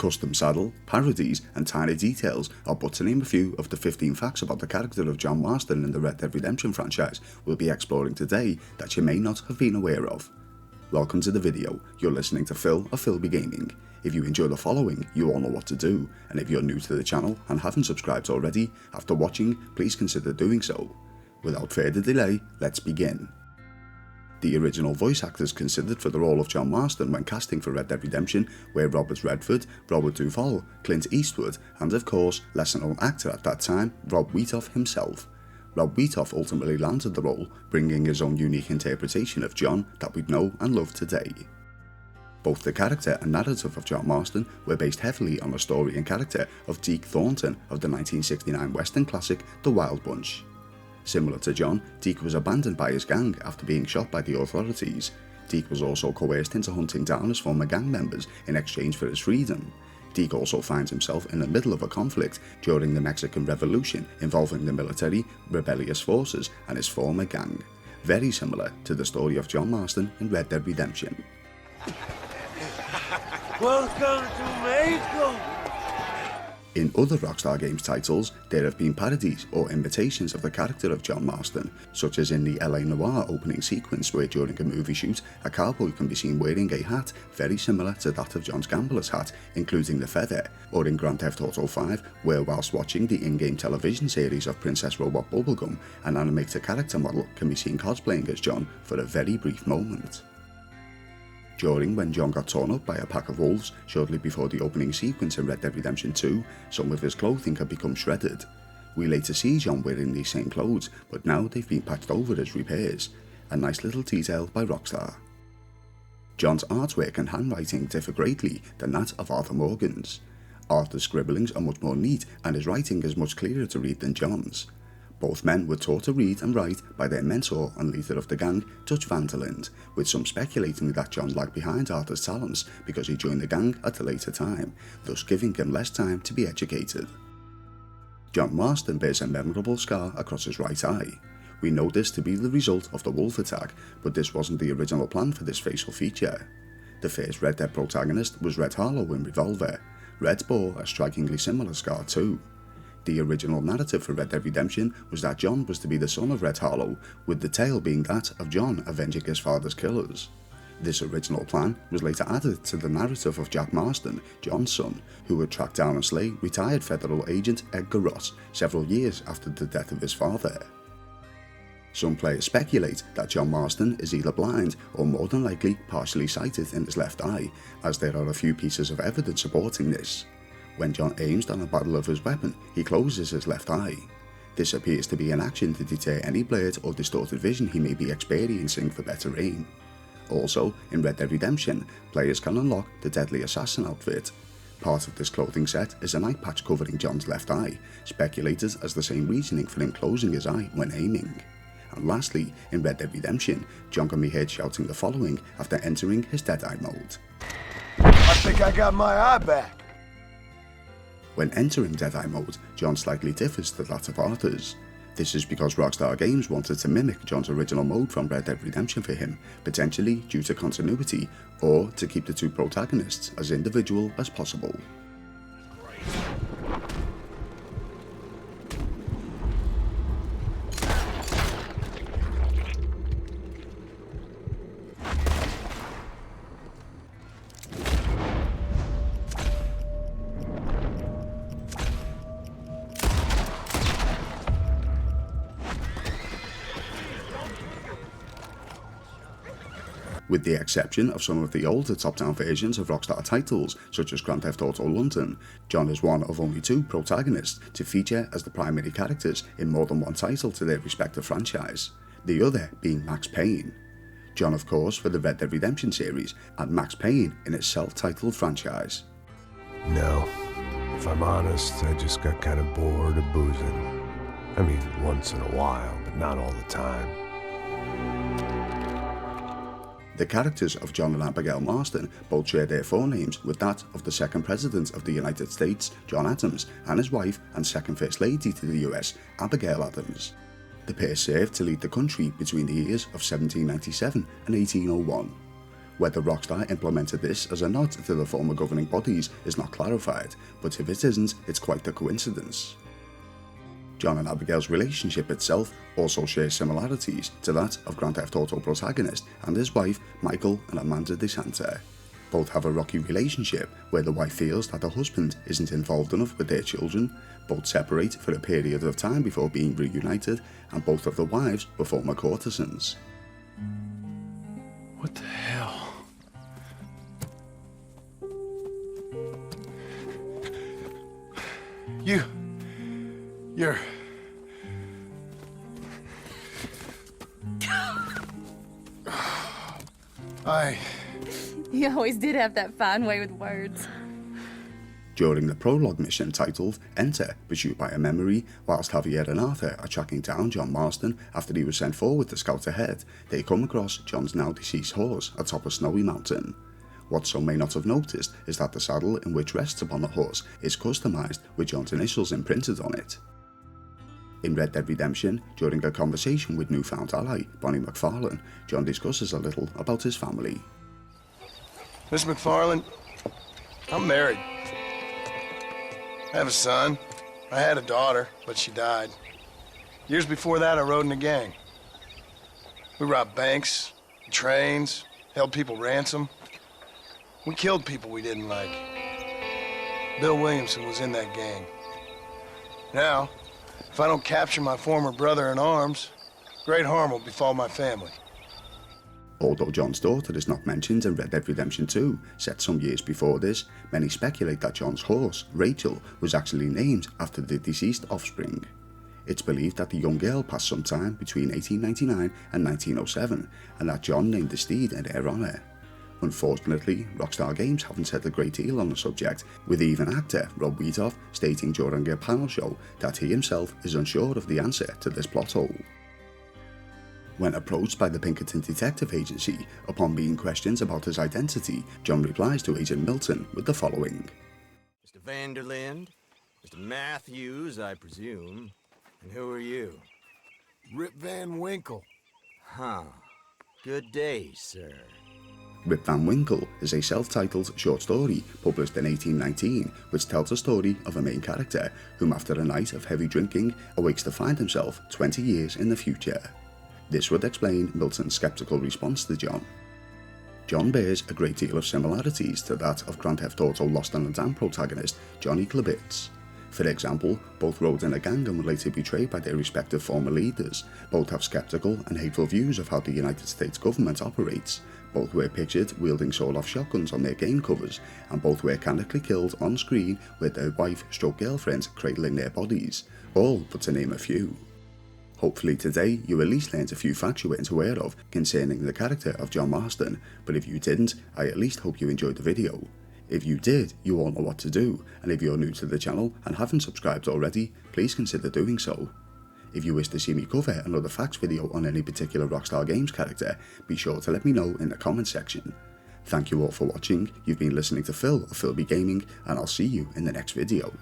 Custom saddle, parodies and tiny details are but to name a few of the 15 facts about the character of John Marston in the Red Dead Redemption franchise we'll be exploring today that you may not have been aware of. Welcome to the video. You're listening to Phil of Philby Gaming. If you enjoy the following, you all know what to do, and if you're new to the channel and haven't subscribed already, after watching, please consider doing so. Without further delay, let's begin. The original voice actors considered for the role of John Marston when casting for Red Dead Redemption were Robert Redford, Robert Duvall, Clint Eastwood, and of course, lesser known actor at that time, Rob Wheatoff himself. Rob Wheatoff ultimately landed the role, bringing his own unique interpretation of John that we know and love today. Both the character and narrative of John Marston were based heavily on the story and character of Deke Thornton of the 1969 Western classic The Wild Bunch. Similar to John, Deke was abandoned by his gang after being shot by the authorities. Deke was also coerced into hunting down his former gang members in exchange for his freedom. Deke also finds himself in the middle of a conflict during the Mexican Revolution involving the military, rebellious forces and his former gang. Very similar to the story of John Marston in Red Dead Redemption. Welcome to Mexico! In other Rockstar Games titles, there have been parodies or imitations of the character of John Marston, such as in the LA Noire opening sequence where during a movie shoot, a cowboy can be seen wearing a hat very similar to that of John's gambler's hat, including the feather, or in Grand Theft Auto 5, where whilst watching the in-game television series of Princess Robot Bubblegum, an animated character model can be seen cosplaying as John for a very brief moment. During when John got torn up by a pack of wolves shortly before the opening sequence in Red Dead Redemption 2, some of his clothing had become shredded. We later see John wearing these same clothes, but now they've been patched over as repairs. A nice little detail by Rockstar. John's artwork and handwriting differ greatly than that of Arthur Morgan's. Arthur's scribblings are much more neat and his writing is much clearer to read than John's. Both men were taught to read and write by their mentor and leader of the gang, Dutch Van der Linde, with some speculating that John lagged behind Arthur's talents because he joined the gang at a later time, thus giving him less time to be educated. John Marston bears a memorable scar across his right eye. We know this to be the result of the wolf attack, but this wasn't the original plan for this facial feature. The first Red Dead protagonist was Red Harlow in Revolver. Red bore a strikingly similar scar too. The original narrative for Red Dead Redemption was that John was to be the son of Red Harlow, with the tale being that of John avenging his father's killers. This original plan was later added to the narrative of Jack Marston, John's son, who would track down and slay retired federal agent Edgar Ross several years after the death of his father. Some players speculate that John Marston is either blind or more than likely partially sighted in his left eye, as there are a few pieces of evidence supporting this. When John aims down the barrel of his weapon, he closes his left eye. This appears to be an action to deter any blurred or distorted vision he may be experiencing for better aim. Also, in Red Dead Redemption, players can unlock the Deadly Assassin outfit. Part of this clothing set is an eye patch covering John's left eye, speculated as the same reasoning for him closing his eye when aiming. And lastly, in Red Dead Redemption, John can be heard shouting the following after entering his Deadeye mode. I think I got my eye back. When entering Deadeye mode, John slightly differs to that of Arthur's. This is because Rockstar Games wanted to mimic John's original mode from Red Dead Redemption for him, potentially due to continuity, or to keep the two protagonists as individual as possible. With the exception of some of the older top-down versions of Rockstar titles, such as Grand Theft Auto London, John is one of only two protagonists to feature as the primary characters in more than one title to their respective franchise, the other being Max Payne. John, of course, for the Red Dead Redemption series, and Max Payne in its self-titled franchise. No, if I'm honest, I just got kind of bored of boozing. I mean, once in a while, but not all the time. The characters of John and Abigail Marston both share their forenames with that of the second President of the United States, John Adams, and his wife and second First Lady to the US, Abigail Adams. The pair served to lead the country between the years of 1797 and 1801. Whether Rockstar implemented this as a nod to the former governing bodies is not clarified, but if it isn't, it's quite a coincidence. John and Abigail's relationship itself also shares similarities to that of Grand Theft Auto protagonist and his wife, Michael and Amanda DeSanta. Both have a rocky relationship where the wife feels that her husband isn't involved enough with their children, both separate for a period of time before being reunited, and both of the wives were former courtesans. What the hell? You're... You always did have that fine way with words. During the prologue mission titled Enter, Pursued by a Memory, whilst Javier and Arthur are tracking down John Marston after he was sent forward to scout ahead, they come across John's now deceased horse atop a snowy mountain. What some may not have noticed is that the saddle in which rests upon the horse is customised with John's initials imprinted on it. In Red Dead Redemption, during a conversation with newfound ally Bonnie McFarlane, John discusses a little about his family. Miss McFarlane, I'm married. I have a son. I had a daughter, but she died. Years before that, I rode in a gang. We robbed banks, trains, held people ransom. We killed people we didn't like. Bill Williamson was in that gang. Now, if I don't capture my former brother in arms, great harm will befall my family. Although John's daughter is not mentioned in Red Dead Redemption 2, set some years before this, many speculate that John's horse, Rachel, was actually named after the deceased offspring. It's believed that the young girl passed some time between 1899 and 1907, and that John named the steed in her honour. Unfortunately, Rockstar Games haven't said a great deal on the subject, with even actor Rob Wheatoff stating during a panel show that he himself is unsure of the answer to this plot hole. When approached by the Pinkerton Detective Agency upon being questioned about his identity, John replies to Agent Milton with the following. Mr. Vanderlinde, Mr. Matthews, I presume. And who are you? Rip Van Winkle. Huh. Good day, sir. Rip Van Winkle is a self-titled short story published in 1819 which tells the story of a main character whom after a night of heavy drinking awakes to find himself 20 years in the future. This would explain Milton's skeptical response to John. John bears a great deal of similarities to that of Grand Theft Auto Lost and Damned protagonist Johnny Klebitz. For example, both rode in a gang and were later betrayed by their respective former leaders. Both have skeptical and hateful views of how the United States government operates. Both were pictured wielding sawed-off shotguns on their game covers, and both were canonically killed on screen with their wife/girlfriend cradling their bodies, all but to name a few. Hopefully today you at least learned a few facts you weren't aware of concerning the character of John Marston, but if you didn't, I at least hope you enjoyed the video. If you did, you all know what to do, and if you're new to the channel and haven't subscribed already, please consider doing so. If you wish to see me cover another facts video on any particular Rockstar Games character, be sure to let me know in the comments section. Thank you all for watching, you've been listening to Phil of Philby Gaming, and I'll see you in the next video.